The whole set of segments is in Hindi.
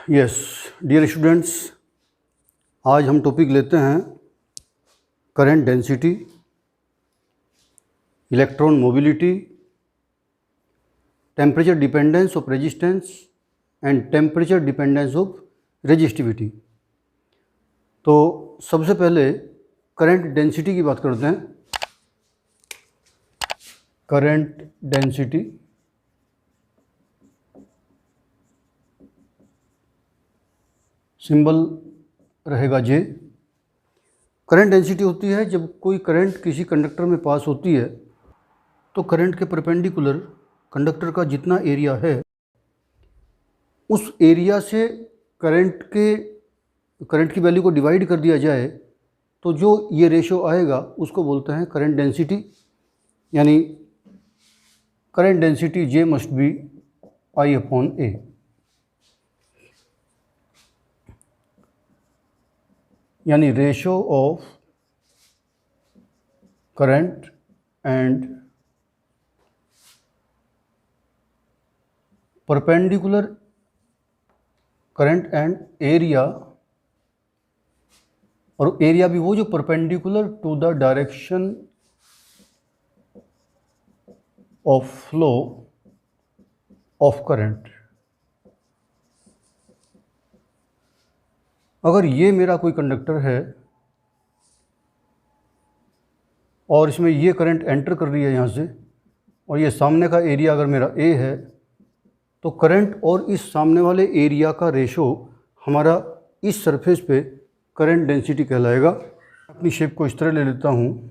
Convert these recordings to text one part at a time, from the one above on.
यस डियर स्टूडेंट्स, आज हम टॉपिक लेते हैं current density, electron mobility, temperature dependence of resistance and temperature dependence of resistivity. तो सबसे पहले करंट डेंसिटी की बात करते हैं। करंट डेंसिटी सिंबल रहेगा जे। करंट डेंसिटी होती है जब कोई करंट किसी कंडक्टर में पास होती है तो करंट के परपेंडिकुलर कंडक्टर का जितना एरिया है उस एरिया से करंट की वैल्यू को डिवाइड कर दिया जाए तो जो ये रेशो आएगा उसको बोलते हैं करंट डेंसिटी। यानी current density J must be I/A। यानी ratio of current and perpendicular current and area, और एरिया भी वो जो perpendicular to the direction of flow of current. अगर ये मेरा कोई कंडक्टर है और इसमें ये करंट एंटर कर रही है यहाँ से, और ये सामने का एरिया अगर मेरा A है, तो करंट और इस सामने वाले एरिया का रेशो हमारा इस सरफेस पे करंट डेंसिटी कहलाएगा। अपनी शेप को इस तरह ले लेता हूँ।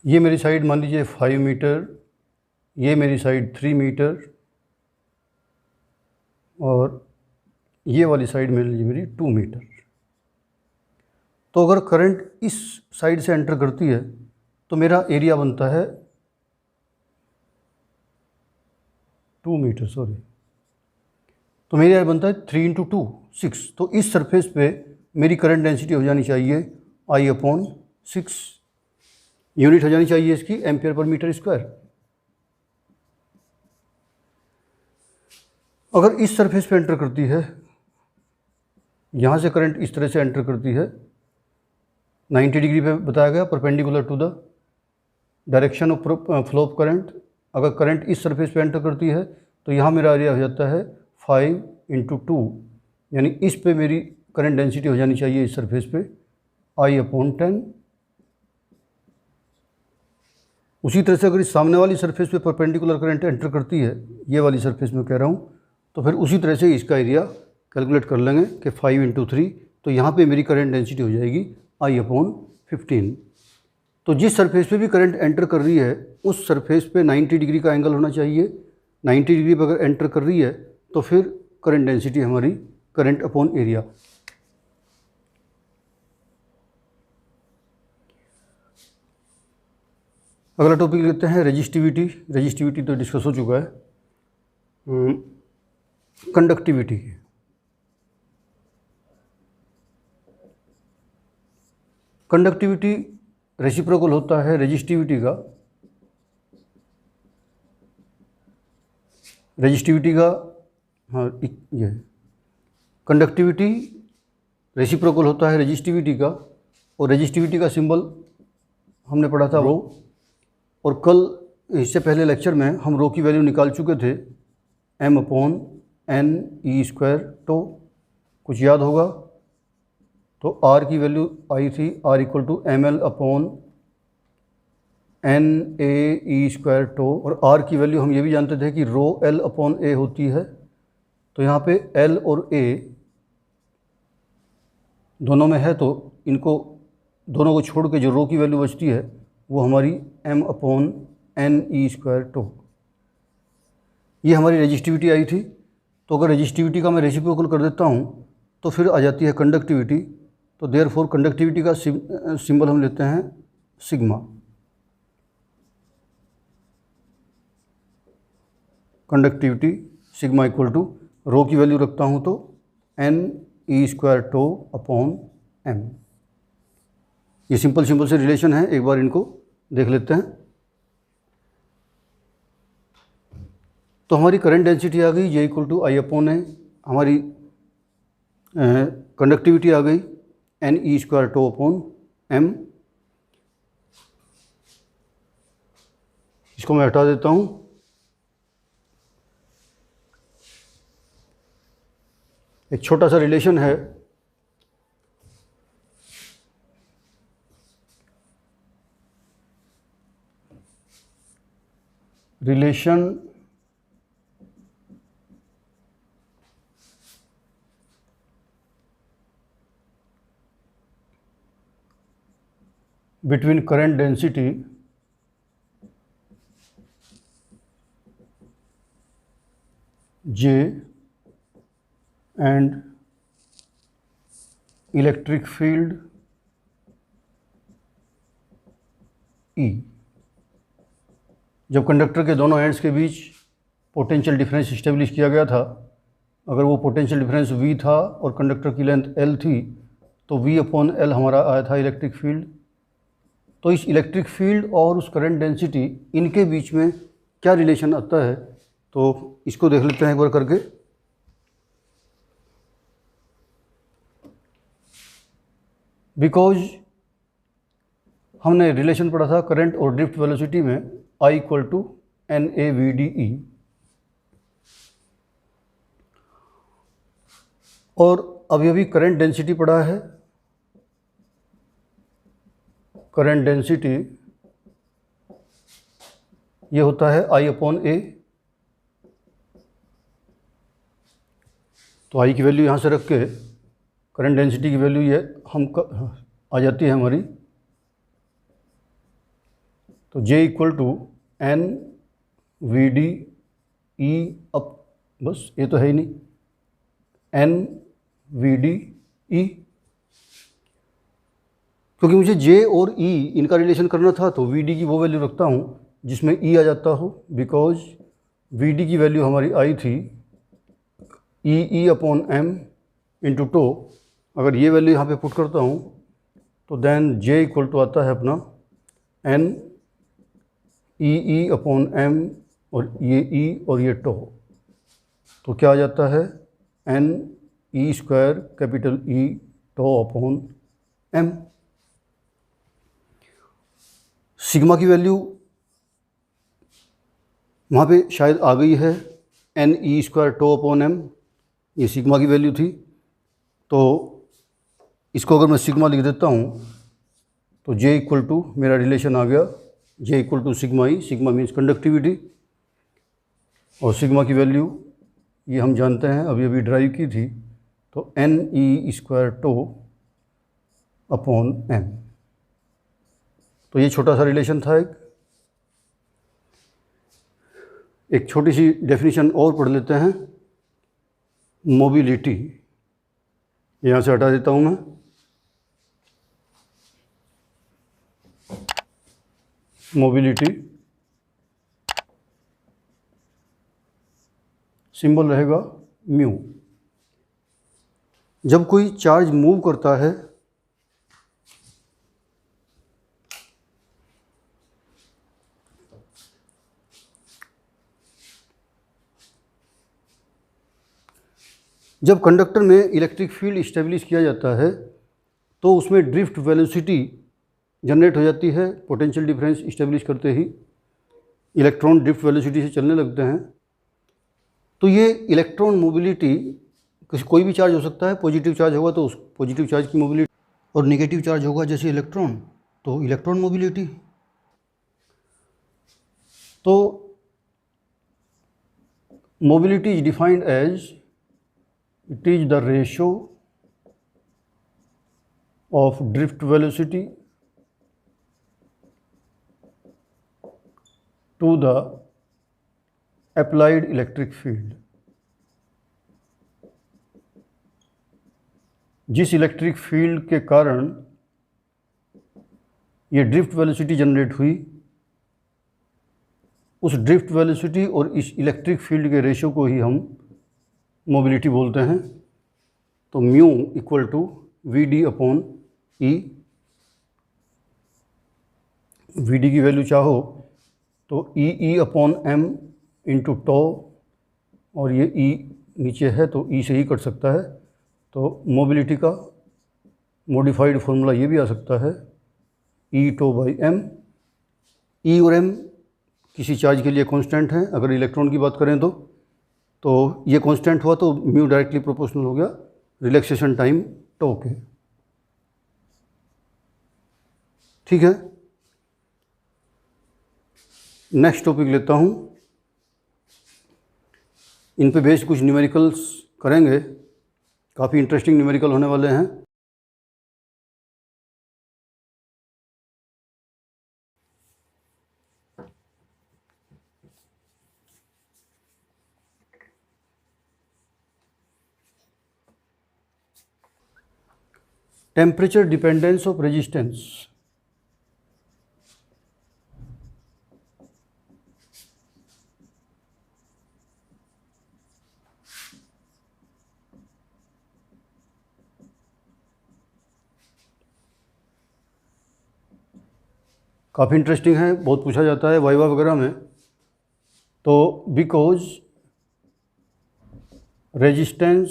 ये मेरी साइड मान लीजिए 5 मीटर, ये मेरी साइड 3 मीटर, और ये वाली साइड मान लीजिए मेरी 2 मीटर। तो अगर करंट इस साइड से एंटर करती है तो मेरा एरिया बनता है 2 मीटर, तो मेरा एरिया बनता है 3 × 2 6। तो इस सरफेस पे मेरी करंट डेंसिटी हो जानी चाहिए I/6। यूनिट हो जानी चाहिए इसकी एम्पियर पर मीटर स्क्वायर। अगर इस सरफेस पे एंटर करती है, यहाँ से करंट इस तरह से एंटर करती है 90 डिग्री पे बताया गया, perpendicular to the direction of flow of current. अगर करंट इस सरफेस पे एंटर करती है तो यहाँ मेरा एरिया हो जाता है 5 × 2, यानी इस पे मेरी करंट डेंसिटी हो जानी चाहिए इस सरफेस पे I/10। उसी तरह से अगर इस सामने वाली सरफेस पे परपेंडिकुलर करंट एंटर करती है, ये वाली सरफेस में कह रहा हूँ, तो फिर उसी तरह से इसका एरिया कैलकुलेट कर लेंगे कि 5 × 3, तो यहाँ पे मेरी करंट डेंसिटी हो जाएगी I/15। तो जिस सरफेस पे भी करंट एंटर कर रही है उस सरफेस पे 90 डिग्री का एंगल होना चाहिए। 90 डिग्री पर अगर एंटर कर रही है तो फिर करंट डेंसिटी हमारी करंट अपॉन एरिया। अगला टॉपिक लेते हैं रेजिस्टिविटी। रेजिस्टिविटी तो डिस्कस हो चुका है। कंडक्टिविटी, कंडक्टिविटी रेसिप्रोकल होता है रेजिस्टिविटी का। हाँ ये कंडक्टिविटी रेसिप्रोकल होता है रेजिस्टिविटी का, और रेजिस्टिविटी का सिंबल हमने पढ़ा था रो। और कल इससे पहले लेक्चर में हम रो की वैल्यू निकाल चुके थे m/n/e²। तो कुछ याद होगा, तो r की वैल्यू आई थी r = ml/NaE²। तो और r की वैल्यू हम ये भी जानते थे कि ρl/A होती है। तो यहाँ पे l और a दोनों में है, तो इनको दोनों को छोड़ के जो रो की वैल्यू बचती है वो हमारी m/Ne²। तो ये हमारी रेजिस्टिविटी आई थी। तो अगर रेजिस्टिविटी का मैं रेसिप्रोकल कर देता हूँ तो फिर आ जाती है कंडक्टिविटी। तो देयरफॉर कंडक्टिविटी का सिंबल हम लेते हैं sigma. Conductivity sigma equal to rho की वैल्यू रखता हूँ तो n e² tau upon m। ये सिंपल से रिलेशन है, एक बार इनको देख लेते हैं। तो हमारी करंट डेंसिटी आ गई J equal to I upon A, हमारी कंडक्टिविटी आ गई n e² tau upon m। इसको मैं हटा देता हूँ। एक छोटा सा रिलेशन है, relation between current density J and electric field E। जब कंडक्टर के दोनों एंड्स के बीच पोटेंशियल डिफरेंस इस्टेब्लिश किया गया था, अगर वो पोटेंशियल डिफरेंस V था और कंडक्टर की लेंथ L थी, तो V अपॉन L हमारा आया था इलेक्ट्रिक फील्ड। तो इस इलेक्ट्रिक फील्ड और उस करंट डेंसिटी, इनके बीच में क्या रिलेशन आता है, तो इसको देख लेते हैं एक बार करके। बिकॉज हमने रिलेशन पढ़ा था करंट और ड्रिफ्ट वेलोसिटी में I इक्वल टू NAVDE, और अभी अभी करंट डेंसिटी पढ़ा है। करंट डेंसिटी ये होता है I अपॉन A। तो I की वैल्यू यहाँ से रख के करंट डेंसिटी की वैल्यू ये आ जाती है हमारी। तो J equal to NVDE up, बस ये तो है ही नहीं, NVDE। क्योंकि मुझे J और E इनका रिलेशन करना था, तो VD की वो वैल्यू रखता हूँ जिसमें E आ जाता हो। बिकॉज VD की वैल्यू हमारी आई थी E upon M into tau. अगर ये वैल्यू यहाँ पे पुट करता हूँ तो देन J इक्वल टू आता है अपना NEE अपॉन M, और ये E और ये टो, तो क्या आ जाता है NE² capital E tau upon M। Sigma की वैल्यू वहाँ पे शायद आ गई है NE² टो अपॉन M, ये सिग्मा की वैल्यू थी। तो इसको अगर मैं सिग्मा लिख देता हूँ तो J इक्वल टू मेरा रिलेशन आ गया J equal to sigma E. Sigma means conductivity, और सिग्मा की वैल्यू ये हम जानते हैं, अभी अभी ड्राइव की थी, तो NE² टो अपॉन M। तो ये छोटा सा रिलेशन था। एक छोटी सी डेफिनेशन और पढ़ लेते हैं, मोबिलिटी। यहाँ से हटा देता हूँ मैं। मोबिलिटी सिंबल रहेगा म्यू। जब कोई चार्ज मूव करता है जब कंडक्टर में इलेक्ट्रिक फील्ड इस्टेब्लिश किया जाता है तो उसमें ड्रिफ्ट वेलोसिटी जनरेट हो जाती है। पोटेंशियल डिफरेंस इस्टेब्लिश करते ही इलेक्ट्रॉन ड्रिफ्ट वेलोसिटी से चलने लगते हैं। तो ये इलेक्ट्रॉन मोबिलिटी कोई भी चार्ज हो सकता है। पॉजिटिव चार्ज होगा तो उस पॉजिटिव चार्ज की मोबिलिटी, और नेगेटिव चार्ज होगा जैसे इलेक्ट्रॉन, तो इलेक्ट्रॉन मोबिलिटी। तो mobility is defined as it is the ratio of drift velocity to the applied electric field। जिस इलेक्ट्रिक फील्ड के कारण ये ड्रिफ्ट वेलोसिटी जनरेट हुई, उस ड्रिफ्ट वेलोसिटी और इस इलेक्ट्रिक फील्ड के रेशियो को ही हम मोबिलिटी बोलते हैं। तो mu equal to V D upon E. V D की वैल्यू चाहो तो E upon M into tau, और ये ई नीचे है तो ई से ही कट सकता है। तो मोबिलिटी का मॉडिफाइड फॉर्मूला ये भी आ सकता है ई टो बाई एम। ई और एम किसी चार्ज के लिए कांस्टेंट हैं। अगर इलेक्ट्रॉन की बात करें तो ये कांस्टेंट हुआ तो म्यू डायरेक्टली प्रोपोर्शनल हो गया रिलैक्सेशन टाइम टो के। ठीक है, नेक्स्ट टॉपिक लेता हूँ। इन पे बेस्ड कुछ न्यूमेरिकल्स करेंगे, काफ़ी इंटरेस्टिंग न्यूमेरिकल होने वाले हैं। Temperature dependence of resistance. काफ़ी इंटरेस्टिंग है, बहुत पूछा जाता है वाइवा वगैरह में। तो because resistance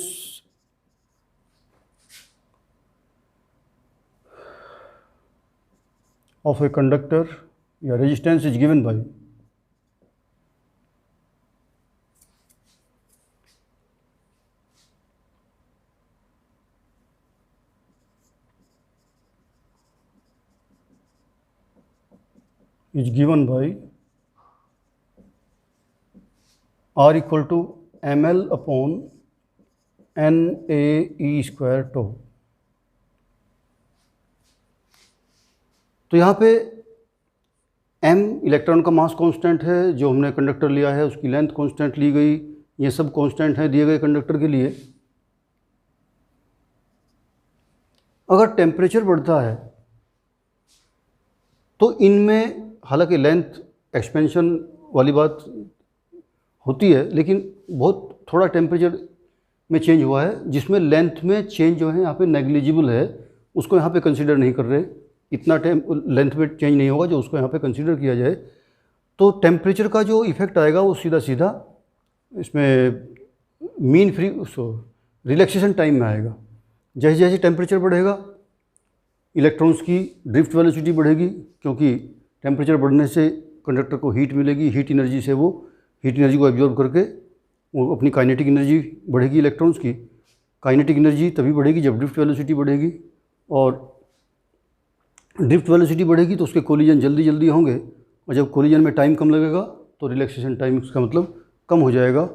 of a conductor या resistance is given by R equal to ml upon NaE square tau. तो यहाँ पे m इलेक्ट्रॉन का मास कांस्टेंट है, जो हमने कंडक्टर लिया है उसकी लेंथ कांस्टेंट ली गई, ये सब कांस्टेंट है दिए गए कंडक्टर के लिए। अगर टेम्परेचर बढ़ता है तो इनमें हालांकि लेंथ एक्सपेंशन वाली बात होती है, लेकिन बहुत थोड़ा टेम्परेचर में चेंज हुआ है, जिसमें लेंथ में चेंज जो है यहाँ पे नेग्लिजिबल है, उसको यहाँ पे कंसीडर नहीं कर रहे। इतना लेंथ में चेंज नहीं होगा जो उसको यहाँ पे कंसीडर किया जाए। तो टेम्परेचर का जो इफ़ेक्ट आएगा वो सीधा सीधा इसमें मीन फ्री रिलैक्सेशन टाइम में आएगा। जैसे जैसे टेम्परेचर बढ़ेगा इलेक्ट्रॉन्स की ड्रिफ्ट वेलोसिटी बढ़ेगी, क्योंकि टेम्परेचर बढ़ने से कंडक्टर को हीट मिलेगी, हीट एनर्जी से वो हीट एनर्जी को एब्जॉर्ब करके वो अपनी काइनेटिक एनर्जी बढ़ेगी इलेक्ट्रॉन्स की। काइनेटिक एनर्जी तभी बढ़ेगी जब ड्रिफ्ट वेलोसिटी बढ़ेगी, और ड्रिफ्ट वेलोसिटी बढ़ेगी तो उसके कोलिजन जल्दी जल्दी होंगे, और जब कोलिजन में टाइम कम लगेगा तो रिलैक्सेशन टाइम उसका मतलब कम हो जाएगा,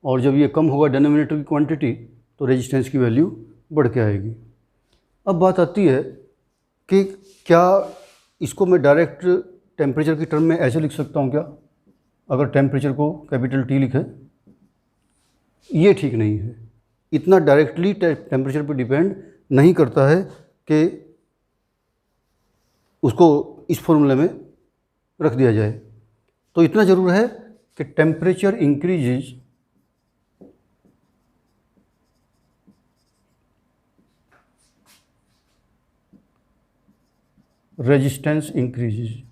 और जब ये कम होगा डिनोमिनेटर की क्वांटिटी तो रेजिस्टेंस की वैल्यू बढ़ के आएगी। अब बात आती है कि क्या इसको मैं डायरेक्ट टेम्परेचर की टर्म में ऐसे लिख सकता हूँ क्या, अगर टेम्परेचर को कैपिटल T लिखें? ये ठीक नहीं है। इतना डायरेक्टली टेम्परेचर पर डिपेंड नहीं करता है कि उसको इस फॉर्मूले में रख दिया जाए। तो इतना ज़रूर है कि temperature increases resistance increases.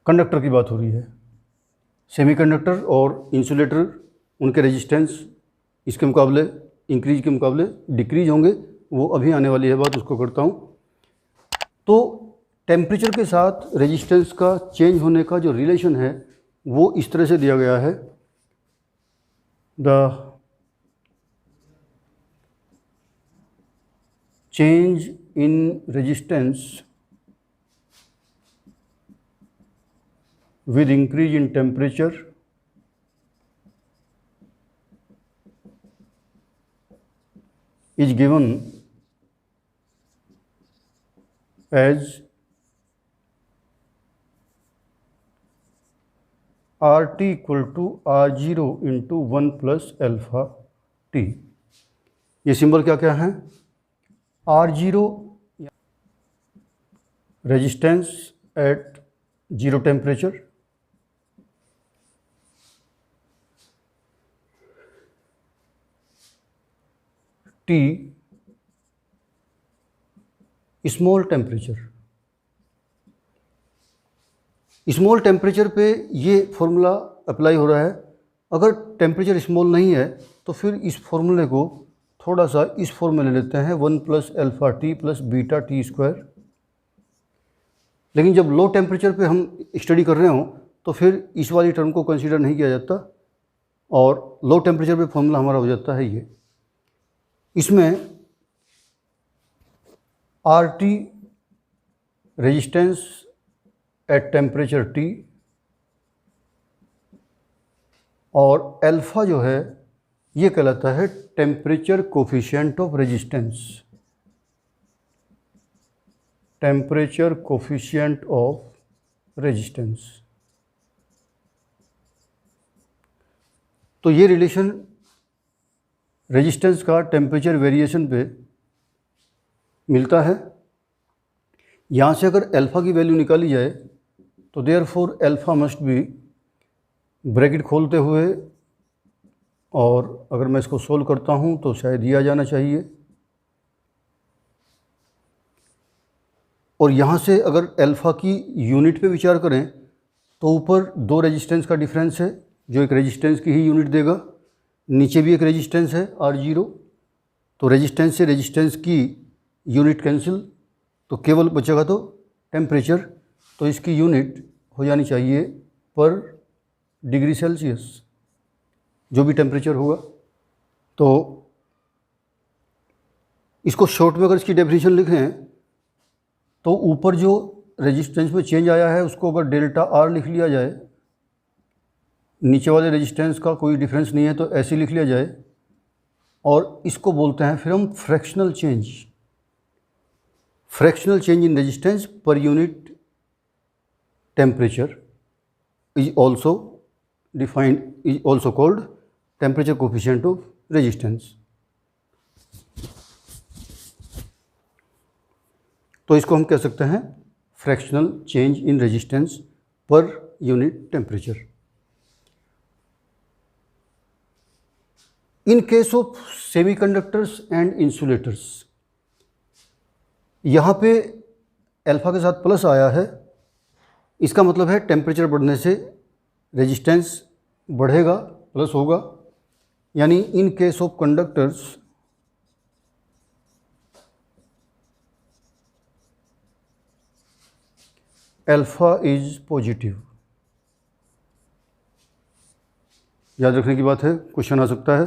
Conductor की बात हो रही है, सेमीकंडक्टर और इंसुलेटर, उनके रेजिस्टेंस इसके मुकाबले इंक्रीज के मुकाबले डिक्रीज होंगे, वो अभी आने वाली है बात, उसको करता हूँ। तो टेम्परेचर के साथ रेजिस्टेंस का चेंज होने का जो रिलेशन है वो इस तरह से दिया गया है। The change in resistance with increase in temperature is given as RT equal to R0 into 1 plus alpha T। ये सिंबल क्या क्या है? R0 resistance at zero temperature, T small temperature. Small temperature पे ये फॉर्मूला अप्लाई हो रहा है। अगर टेम्परेचर स्मॉल नहीं है तो फिर इस फॉर्मूले को थोड़ा सा इस फॉर्म में ले लेते हैं, 1 + α_t + β_t²। लेकिन जब लो टेम्परेचर पे हम स्टडी कर रहे हों तो फिर इस वाली टर्म को कंसीडर नहीं किया जाता और लो टेम्परेचर पे फॉर्मूला हमारा हो जाता है ये। इसमें RT resistance at temperature T और अल्फ़ा जो है ये कहलाता है temperature coefficient of resistance, temperature coefficient of resistance. तो ये रिलेशन रेजिस्टेंस का टेम्परेचर वेरिएशन पे मिलता है। यहाँ से अगर अल्फ़ा की वैल्यू निकाली जाए तो therefore alpha must be, bracket खोलते हुए, और अगर मैं इसको सोल्व करता हूँ तो शायद दिया जाना चाहिए। और यहाँ से अगर अल्फ़ा की यूनिट पे विचार करें तो ऊपर दो रेजिस्टेंस का डिफरेंस है जो एक रेजिस्टेंस की ही यूनिट देगा, नीचे भी एक रेजिस्टेंस है R0। तो रेजिस्टेंस से रेजिस्टेंस की यूनिट कैंसिल, तो केवल बचेगा तो टेम्परेचर। तो इसकी यूनिट हो जानी चाहिए पर डिग्री सेल्सियस, जो भी टेम्परेचर होगा। तो इसको शॉर्ट में अगर इसकी डेफिनेशन लिखें तो ऊपर जो रेजिस्टेंस में चेंज आया है उसको अगर ΔR लिख लिया जाए, नीचे वाले रेजिस्टेंस का कोई डिफरेंस नहीं है तो ऐसे लिख लिया जाए, और इसको बोलते हैं फिर हम fractional change. Fractional change in resistance per unit temperature is also defined, is also called temperature coefficient of resistance. तो इसको हम कह सकते हैं fractional change in resistance per unit temperature. In case of semiconductors and insulators, यहाँ पे अल्फ़ा के साथ प्लस आया है, इसका मतलब है टेम्परेचर बढ़ने से रेजिस्टेंस बढ़ेगा, प्लस होगा। यानी in case of conductors alpha is positive. याद रखने की बात है, क्वेश्चन आ सकता है।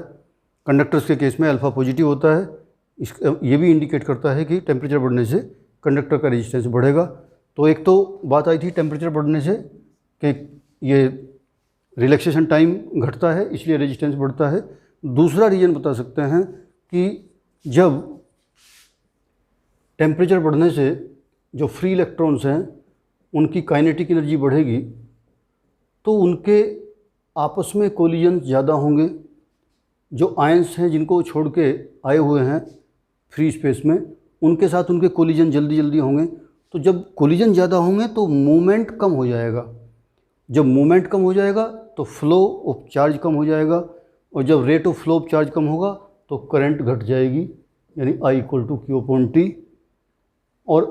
कंडक्टर्स के केस में अल्फ़ा पॉजिटिव होता है। ये भी इंडिकेट करता है कि टेम्परेचर बढ़ने से कंडक्टर का रेजिस्टेंस बढ़ेगा। तो एक तो बात आई थी टेम्परेचर बढ़ने से कि ये रिलैक्सेशन टाइम घटता है इसलिए रेजिस्टेंस बढ़ता है। दूसरा रीज़न बता सकते हैं कि जब टेम्परेचर बढ़ने से जो फ्री इलेक्ट्रॉन्स हैं उनकी काइनेटिक एनर्जी बढ़ेगी तो उनके आपस में कोलिजन ज़्यादा होंगे। जो आयंस हैं जिनको छोड़ के आए हुए हैं फ्री स्पेस में, उनके साथ उनके कोलिजन जल्दी जल्दी होंगे। तो जब कोलिजन ज़्यादा होंगे तो मूवमेंट कम हो जाएगा। जब मूवमेंट कम हो जाएगा तो फ्लो ऑफ चार्ज कम हो जाएगा, और जब rate of flow of charge कम होगा तो करंट घट जाएगी, यानी I = Q/T। और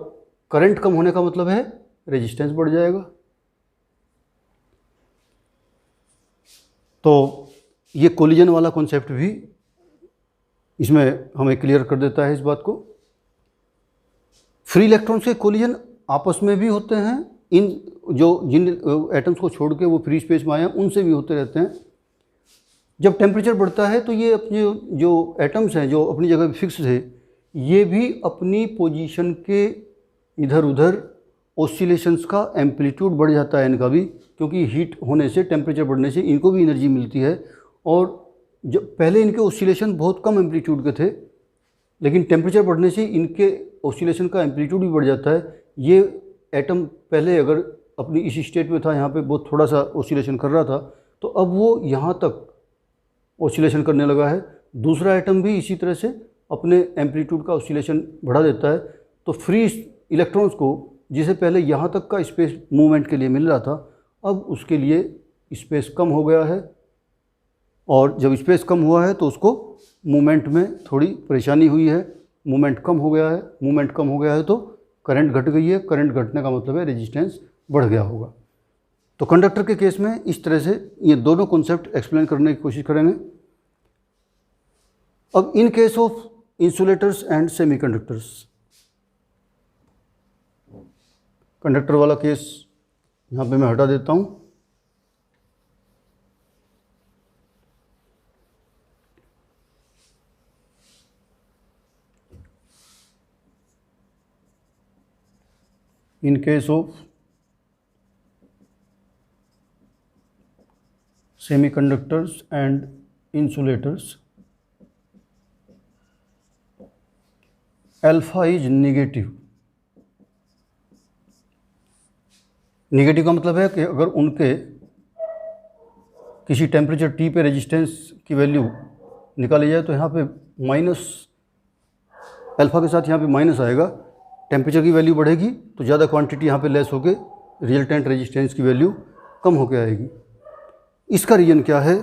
करंट कम होने का मतलब है रेजिस्टेंस बढ़ जाएगा। तो ये कोलिजन वाला कॉन्सेप्ट भी इसमें हमें क्लियर कर देता है इस बात को। फ्री इलेक्ट्रॉन्स के कोलिजन आपस में भी होते हैं, इन जिन एटम्स को छोड़ के वो फ्री स्पेस में आए हैं उनसे भी होते रहते हैं। जब टेम्परेचर बढ़ता है तो ये अपने जो एटम्स हैं जो अपनी जगह फिक्स थे, ये भी अपनी पोजीशन के इधर उधर ऑसिलेशंस का एम्पलीट्यूड बढ़ जाता है इनका भी, क्योंकि हीट होने से, टेम्परेचर बढ़ने से इनको भी एनर्जी मिलती है। और जब पहले इनके ऑसिलेशन बहुत कम एम्पलीट्यूड के थे, लेकिन टेम्परेचर बढ़ने से इनके ऑसिलेशन का एम्पलीट्यूड भी बढ़ जाता है। ये एटम पहले अगर अपनी इस स्टेट में था, यहाँ पे बहुत थोड़ा सा ऑसिलेशन कर रहा था, तो अब वो यहाँ तक ऑसिलेशन करने लगा है। दूसरा एटम भी इसी तरह से अपने एम्पलीट्यूड का ऑसिलेशन बढ़ा देता है। तो फ्री इलेक्ट्रॉन्स को जिसे पहले यहाँ तक का स्पेस मूवमेंट के लिए मिल रहा था, अब उसके लिए स्पेस कम हो गया है, और जब स्पेस कम हुआ है तो उसको मूवमेंट में थोड़ी परेशानी हुई है, मूवमेंट कम हो गया है। मूवमेंट कम हो गया है तो करंट घट गई है, करंट घटने का मतलब है रेजिस्टेंस बढ़ गया होगा। तो कंडक्टर के केस में इस तरह से ये दोनों कॉन्सेप्ट एक्सप्लेन करने की कोशिश करेंगे। अब in case of insulators and semiconductors, conductor वाला केस यहाँ पे मैं हटा देता हूँ। In case of semiconductors and insulators, alpha is negative। Negative का मतलब है कि अगर उनके किसी टेम्परेचर T पे रेजिस्टेंस की वैल्यू निकाली जाए तो यहाँ पे माइनस, अल्फ़ा के साथ यहाँ पे माइनस आएगा। टेम्परेचर की वैल्यू बढ़ेगी तो ज़्यादा क्वांटिटी यहाँ पे लेस होके रिजल्टेंट रेजिस्टेंस की वैल्यू कम होके आएगी। इसका रीज़न क्या है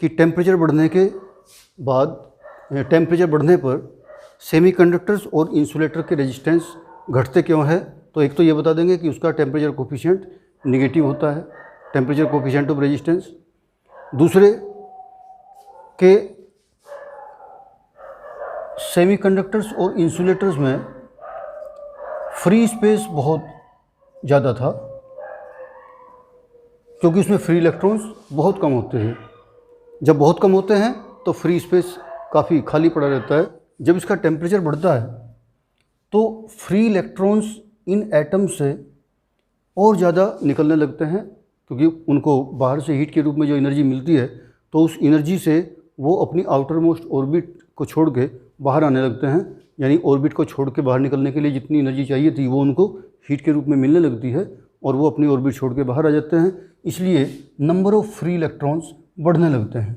कि टेम्परेचर बढ़ने के बाद, टेम्परेचर बढ़ने पर सेमीकंडक्टर्स और इंसुलेटर के रेजिस्टेंस घटते क्यों है। तो एक तो ये बता देंगे कि उसका टेम्परेचर कोफिशिएंट निगेटिव होता है, टेम्परेचर कोफिशिएंट ऑफ रेजिस्टेंस। दूसरे के सेमीकंडक्टर्स और इंसुलेटर्स में फ्री स्पेस बहुत ज़्यादा था, क्योंकि उसमें फ्री इलेक्ट्रॉन्स बहुत कम होते हैं। जब बहुत कम होते हैं तो फ्री स्पेस काफ़ी खाली पड़ा रहता है। जब इसका टेम्परेचर बढ़ता है तो फ्री इलेक्ट्रॉन्स इन एटम से और ज़्यादा निकलने लगते हैं, क्योंकि उनको बाहर से हीट के रूप में जो एनर्जी मिलती है, तो उस एनर्जी से वो अपनी आउटर मोस्ट ऑर्बिट को छोड़ के बाहर आने लगते हैं। यानी ऑर्बिट को छोड़ के बाहर निकलने के लिए जितनी एनर्जी चाहिए थी वो उनको हीट के रूप में मिलने लगती है और वो अपनी ऑर्बिट छोड़ के बाहर आ जाते हैं। इसलिए नंबर ऑफ़ फ्री इलेक्ट्रॉन्स बढ़ने लगते हैं,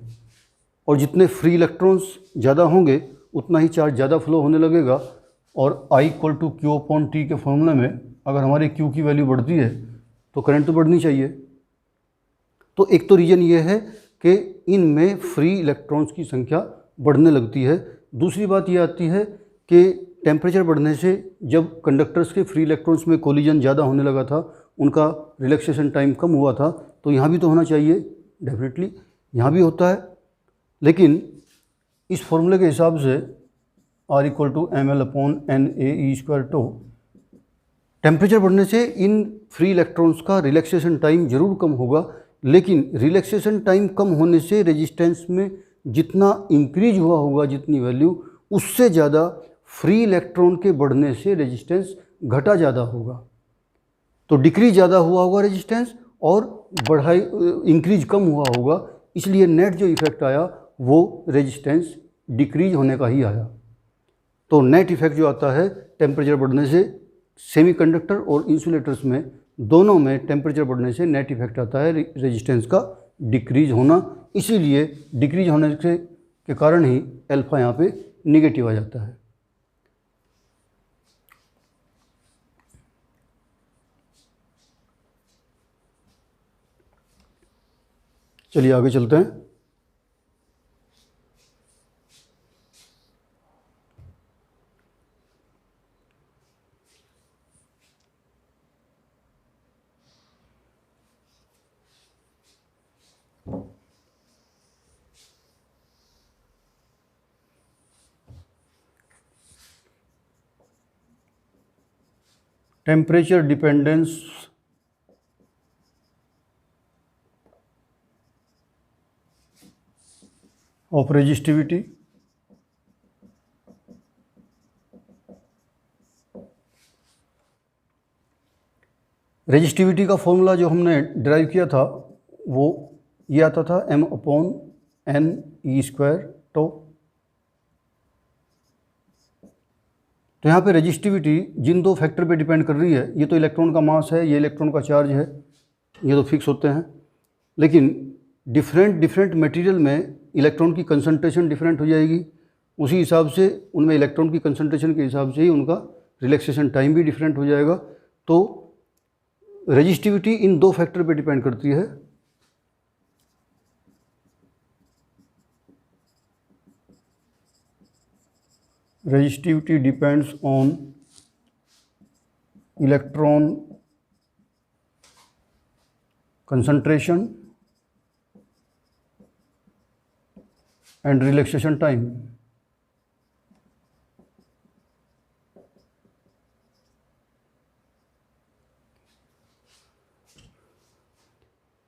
और जितने फ्री इलेक्ट्रॉन्स ज़्यादा होंगे उतना ही चार्ज ज़्यादा फ्लो होने लगेगा। और I = Q/T के फॉर्मूले में अगर हमारी Q की वैल्यू बढ़ती है तो करंट तो बढ़नी चाहिए। तो एक तो रीज़न ये है कि इनमें फ्री इलेक्ट्रॉन्स की संख्या बढ़ने लगती है। दूसरी बात ये आती है कि टेम्परेचर बढ़ने से जब कंडक्टर्स के फ्री इलेक्ट्रॉन्स में कोलिजन ज़्यादा होने लगा था, उनका रिलैक्सेशन टाइम कम हुआ था, तो यहाँ भी तो होना चाहिए, डेफिनेटली यहाँ भी होता है। लेकिन इस फॉर्मूले के हिसाब से R = mL/NAE², टेम्परेचर बढ़ने से इन फ्री इलेक्ट्रॉन्स का रिलैक्सेशन टाइम ज़रूर कम होगा, लेकिन रिलैक्सेशन टाइम कम होने से रेजिस्टेंस में जितना इंक्रीज हुआ होगा, जितनी वैल्यू, उससे ज़्यादा फ्री इलेक्ट्रॉन के बढ़ने से रेजिस्टेंस घटा ज़्यादा होगा। तो डिक्रीज ज़्यादा हुआ होगा रेजिस्टेंस और बढ़ाई इंक्रीज कम हुआ होगा। इसलिए नेट जो इफेक्ट आया वो रेजिस्टेंस डिक्रीज होने का ही आया। तो नेट इफेक्ट जो आता है टेम्परेचर बढ़ने से, सेमीकंडक्टर और इंसुलेटर्स में दोनों में टेम्परेचर बढ़ने से नेट इफेक्ट आता है रेजिस्टेंस का डिक्रीज होना। इसीलिए डिक्रीज होने के कारण ही अल्फ़ा यहाँ पे निगेटिव आ जाता है। चलिए आगे चलते हैं। Temperature dependence of resistivity. Resistivity का फॉर्मूला जो हमने डिराइव किया था वो ये आता था m/NE²। तो यहाँ पे रेजिस्टिविटी जिन दो फैक्टर पे डिपेंड कर रही है, ये तो इलेक्ट्रॉन का मास है, ये इलेक्ट्रॉन का चार्ज है, ये तो फिक्स होते हैं। लेकिन डिफरेंट मटेरियल में इलेक्ट्रॉन की कंसंट्रेशन डिफरेंट हो जाएगी, उसी हिसाब से उनमें इलेक्ट्रॉन की कंसंट्रेशन के हिसाब से ही उनका रिलैक्सेशन टाइम भी डिफरेंट हो जाएगा। तो रेजिस्टिविटी इन दो फैक्टर पे डिपेंड करती है। Resistivity depends on electron concentration and relaxation time।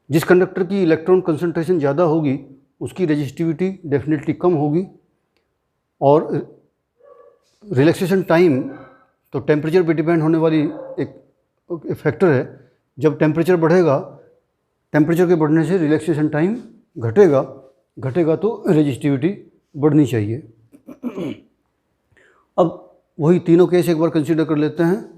जिस कंडक्टर की इलेक्ट्रॉन कंसंट्रेशन ज़्यादा होगी उसकी रेजिस्टिविटी डेफिनेटली कम होगी। और रिलैक्सेशन टाइम तो टेम्परेचर पे डिपेंड होने वाली एक फैक्टर है। जब टेम्परेचर बढ़ेगा, टेम्परेचर के बढ़ने से रिलैक्सेशन टाइम घटेगा तो रेजिस्टिविटी बढ़नी चाहिए। अब वही तीनों केस एक बार कंसीडर कर लेते हैं।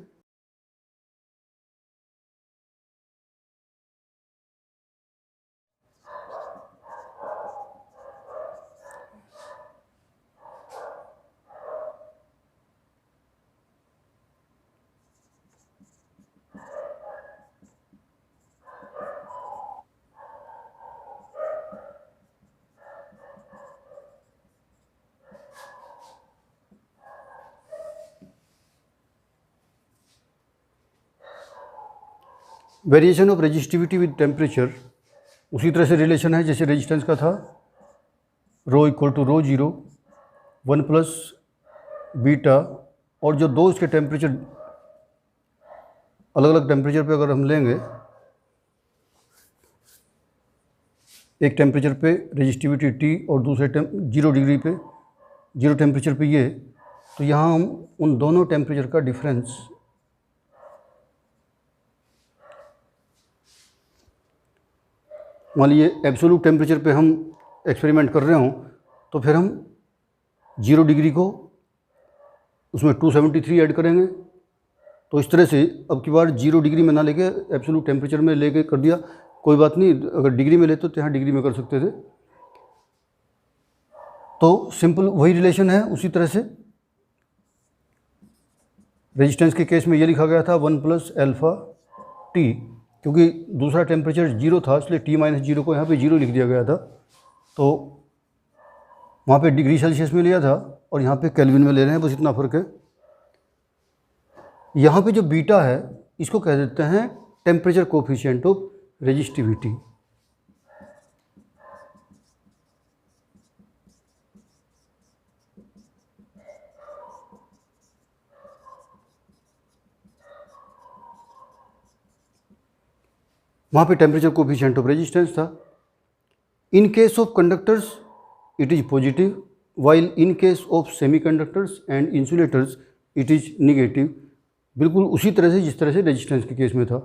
Variation of resistivity with temperature उसी तरह से रिलेशन है जैसे रेजिस्टेंस का था, rho equal to rho zero 1 plus beta. और जो दो इसके टेम्परेचर अलग अलग टेम्परेचर पे अगर हम लेंगे, एक टेम्परेचर पे रेजिस्टिविटी T और दूसरे 0 डिग्री पे 0 टेम्परेचर पे ये, तो यहाँ हम उन दोनों टेम्परेचर का डिफरेंस मान लीजिए एब्सोल्यूट टेम्परेचर पे हम एक्सपेरिमेंट कर रहे हों तो फिर हम 0 डिग्री को उसमें 273 ऐड करेंगे। तो इस तरह से अब की बार 0 डिग्री में ना लेके एब्सोल्यूट टेम्परेचर में लेके कर दिया, कोई बात नहीं। अगर डिग्री में लेते तो यहाँ डिग्री में कर सकते थे। तो सिंपल वही रिलेशन है। उसी तरह से रेजिस्टेंस के केस में ये लिखा गया था 1 प्लस एल्फ़ा टी, क्योंकि दूसरा टेम्परेचर 0 था इसलिए T-0 को यहाँ पे 0 लिख दिया गया था। तो वहाँ पे डिग्री सेल्सियस में लिया था और यहाँ पे केल्विन में ले रहे हैं, बस इतना फ़र्क है। यहाँ पे जो बीटा है इसको कह देते हैं टेम्परेचर कोफिशिएंट ऑफ रेजिस्टिविटी। वहाँ पे टेम्परेचर कोफिशिएंट ऑफ रेजिस्टेंस था। In case of conductors it is positive, while in case of semiconductors and insulators it is negative. बिल्कुल उसी तरह से जिस तरह से रेजिस्टेंस के केस में था।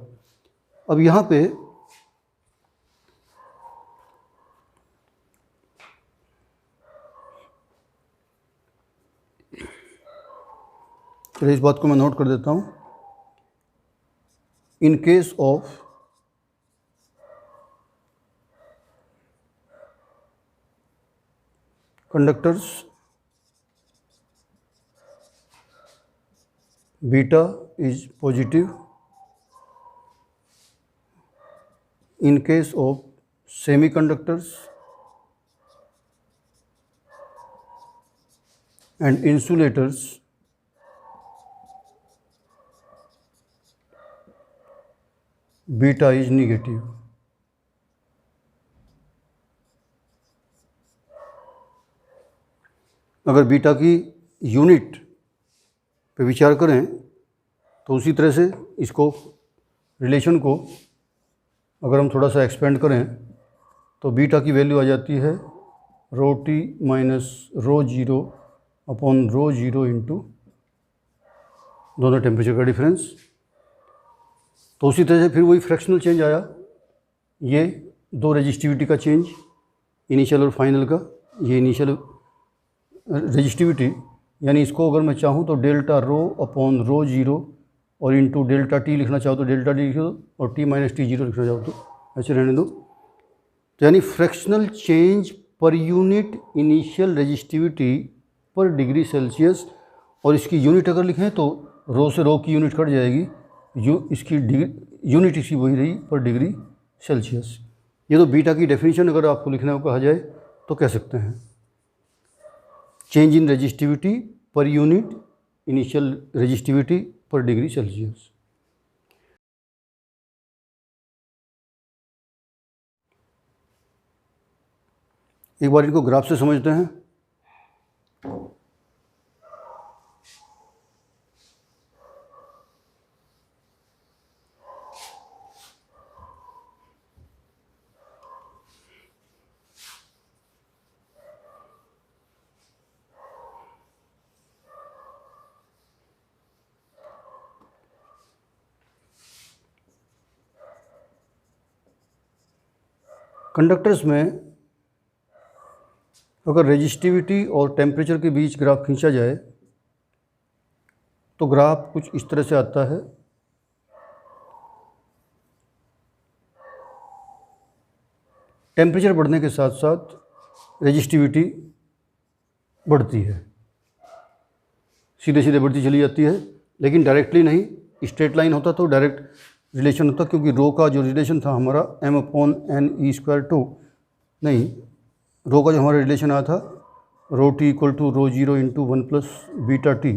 अब यहाँ पे इस बात को मैं नोट कर देता हूँ। In case of conductors beta is positive, in case of semiconductors and insulators beta is negative। अगर बीटा की यूनिट पे विचार करें तो उसी तरह से इसको रिलेशन को अगर हम थोड़ा सा एक्सपेंड करें तो बीटा की वैल्यू आ जाती है rho T minus rho zero upon rho zero into दोनों टेम्परेचर का डिफरेंस। तो उसी तरह से फिर वही फ्रैक्शनल चेंज आया, ये दो रेजिस्टिविटी का चेंज, इनिशियल और फाइनल का। ये इनिशियल रेजिस्टिविटी यानी इसको अगर मैं चाहूँ तो delta rho upon rho zero और इंटू डेल्टा टी लिखना चाहो तो डेल्टा टी लिख दो और टी माइनस टी जीरो लिखना चाहो तो ऐसे रहने दो। तो यानी fractional change per unit initial resistivity पर डिग्री सेल्सियस, और इसकी यूनिट अगर लिखें तो रो से रो की यूनिट कट जाएगी, इसकी यूनिट इसकी वही रही पर डिग्री सेल्सियस। ये तो बीटा की डेफिनेशन अगर आपको लिखना हो कहा जाए तो कह सकते हैं change in resistivity per unit initial resistivity पर डिग्री सेल्सियस। एक बार इनको ग्राफ से समझते हैं। कंडक्टर्स में अगर रेजिस्टिविटी और टेम्परेचर के बीच ग्राफ खींचा जाए तो ग्राफ कुछ इस तरह से आता है। टेम्परेचर बढ़ने के साथ साथ रेजिस्टिविटी बढ़ती है, सीधे सीधे बढ़ती चली जाती है, लेकिन डायरेक्टली नहीं। स्ट्रेट लाइन होता तो डायरेक्ट रिलेशन होता, क्योंकि रो का जो रिलेशन था हमारा m/n/e²2 नहीं, रो का जो हमारा रिलेशन आया था ρt = ρ0 × 1 + βt।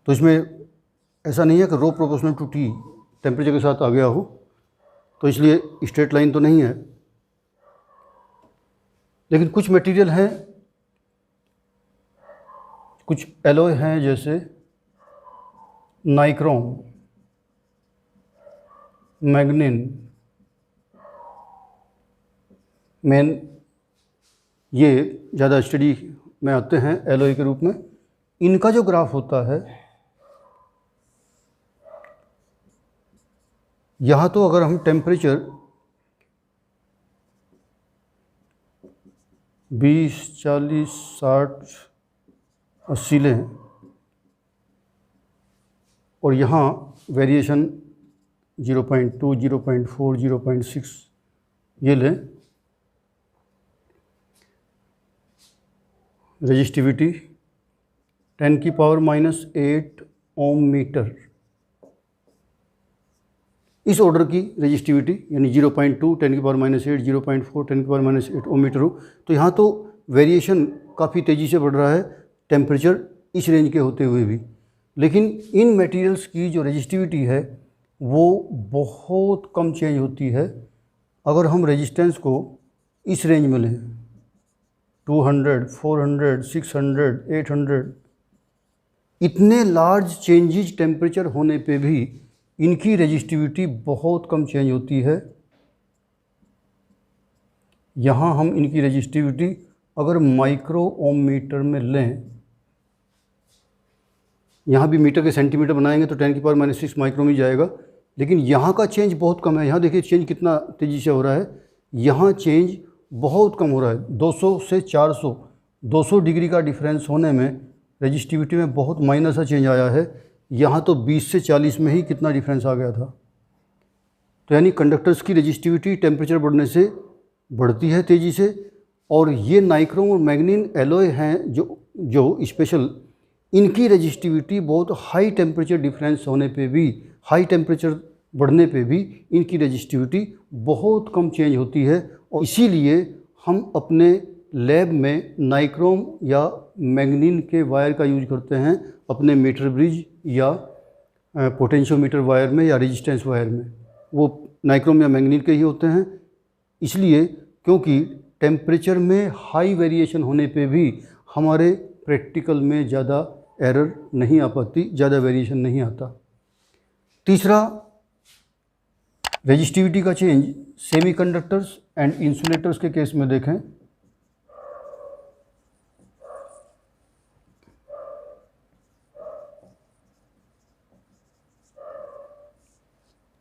तो इसमें ऐसा नहीं है कि रो प्रोपोर्शनल टू t टेम्परेचर के साथ आ गया हो, तो इसलिए स्ट्रेट लाइन तो नहीं है। लेकिन कुछ मटेरियल हैं, कुछ एलॉय हैं जैसे नाइक्रोम, मैग्नीन, मेन, ये ज़्यादा स्टडी में आते हैं एलॉय के रूप में। इनका जो ग्राफ होता है, यहाँ तो अगर हम टेम्परेचर 20, 40, 60, 80 लें और यहाँ वेरिएशन 0.2, 0.4, 0.6 ये लें, रेजिस्टिविटी 10⁻⁸ ओम मीटर, इस ऑर्डर की रेजिस्टिविटी यानी 0.2 10⁻⁸, 0.4 10⁻⁸ ओम मीटर हो, तो यहाँ तो वेरिएशन काफ़ी तेज़ी से बढ़ रहा है टेम्परेचर इस रेंज के होते हुए भी। लेकिन इन मटेरियल्स की जो रेजिस्टिविटी है वो बहुत कम चेंज होती है। अगर हम रेजिस्टेंस को इस रेंज में लें 200, 400, 600, 800, इतने लार्ज चेंजेज टेम्परेचर होने पे भी इनकी रेजिस्टिविटी बहुत कम चेंज होती है। यहाँ हम इनकी रेजिस्टिविटी अगर माइक्रो ओम मीटर में लें, यहाँ भी मीटर के सेंटीमीटर बनाएंगे तो 10⁻⁶ माइक्रो में जाएगा, लेकिन यहाँ का चेंज बहुत कम है। यहाँ देखिए चेंज कितना तेज़ी से हो रहा है, यहाँ चेंज बहुत कम हो रहा है। 200 से 400, 200 डिग्री का डिफरेंस होने में रेजिस्टिविटी में बहुत माइनर सा चेंज आया है। यहाँ तो 20 से 40 में ही कितना डिफरेंस आ गया था। तो यानी कंडक्टर्स की रेजिस्टिविटी टेम्परेचर बढ़ने से बढ़ती है तेज़ी से। और ये नाइक्रोम और मैग्नीन एलॉय हैं जो स्पेशल, इनकी रेजिस्टिविटी बहुत हाई टेम्परेचर डिफरेंस होने पे भी, हाई टेम्परेचर बढ़ने पे भी इनकी रेजिस्टिविटी बहुत कम चेंज होती है। और इसीलिए हम अपने लैब में नाइक्रोम या मैग्नीन के वायर का यूज करते हैं अपने मीटर ब्रिज या पोटेंशियोमीटर वायर में या रेजिस्टेंस वायर में। वो नाइक्रोम या मैग्नीन के ही होते हैं, इसलिए क्योंकि टेम्परेचर में हाई वेरिएशन होने पे भी हमारे प्रैक्टिकल में ज़्यादा एरर नहीं आ पाती, ज़्यादा वेरिएशन नहीं आता। तीसरा, रेजिस्टिविटी का चेंज सेमीकंडक्टर्स एंड इंसुलेटर्स के केस में देखें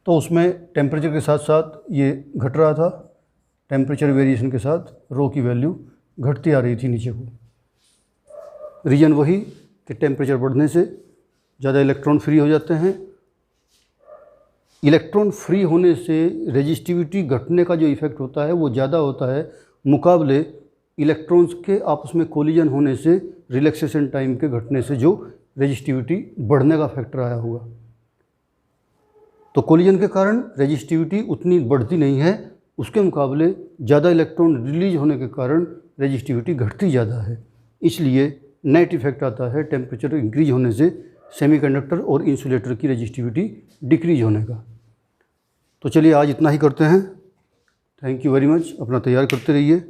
तो उसमें टेम्परेचर के साथ साथ ये घट रहा था, टेम्परेचर वेरिएशन के साथ रो की वैल्यू घटती आ रही थी नीचे को। रीजन वही कि टेम्परेचर बढ़ने से ज़्यादा इलेक्ट्रॉन फ्री हो जाते हैं। इलेक्ट्रॉन फ्री होने से रेजिस्टिविटी घटने का जो इफ़ेक्ट होता है वो ज़्यादा होता है मुकाबले इलेक्ट्रॉन्स के आपस में कोलिजन होने से रिलैक्सेशन टाइम के घटने से जो रेजिस्टिविटी बढ़ने का फैक्टर आया होगा। तो कोलिजन के कारण रेजिस्टिविटी उतनी बढ़ती नहीं है, उसके मुकाबले ज़्यादा इलेक्ट्रॉन रिलीज होने के कारण रेजिस्टिविटी घटती ज़्यादा है। इसलिए नेट इफेक्ट आता है टेम्परेचर इंक्रीज होने से सेमीकंडक्टर और इंसुलेटर की रेजिस्टिविटी डिक्रीज होने का। तो चलिए आज इतना ही करते हैं। Thank you very much. अपना तैयार करते रहिए।